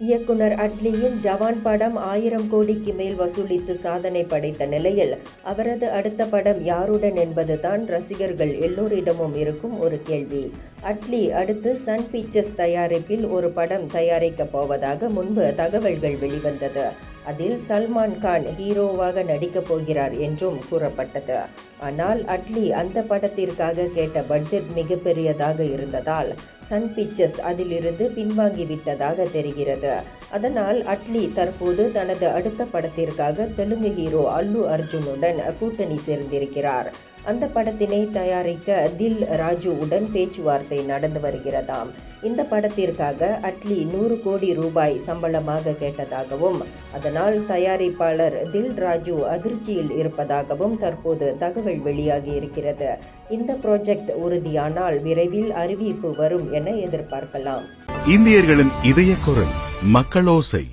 இயக்குனர் அட்லியின் ஜவான் படம் 1000 கோடிக்கு மேல் வசூலித்து சாதனை படைத்த நிலையில் அவரது அடுத்த படம் யாருடன் என்பதுதான் ரசிகர்கள் எல்லோரிடமும் இருக்கும் ஒரு கேள்வி. அட்லி அடுத்து சன் பிக்சர்ஸ் தயாரிப்பில் ஒரு படம் தயாரிக்கப் போவதாக முன்பு தகவல்கள் வெளிவந்தது. அதில் சல்மான் கான் ஹீரோவாக நடிக்கப் போகிறார் என்றும் கூறப்பட்டது. ஆனால் அட்லி அந்த படத்திற்காக கேட்ட பட்ஜெட் மிகப்பெரியதாக இருந்ததால் சன் பிக்சர்ஸ் அதிலிருந்து பின்வாங்கிவிட்டதாக தெரிகிறது. அதனால் அட்லி தற்போது தனது அடுத்த படத்திற்காக தெலுங்கு ஹீரோ அல்லு அர்ஜுனுடன் கூட்டணி சேர்ந்திருக்கிறார். அந்த படத்தினை தயாரிக்க தில் ராஜுவுடன் பேச்சுவார்த்தை நடந்து வருகிறதாம். இந்த படத்திற்காக அட்லி 100 கோடி ரூபாய் சம்பளமாக கேட்டதாகவும் அதனால் தயாரிப்பாளர் தில் ராஜு அதிர்ச்சியில் இருப்பதாகவும் தற்போது தகவல் வெளியாகி இருக்கிறது. இந்த ப்ராஜெக்ட் உறுதியானால் விரைவில் அறிவிப்பு வரும் என எதிர்பார்க்கலாம். இந்தியர்களின் இதய குரல் மக்களோசை.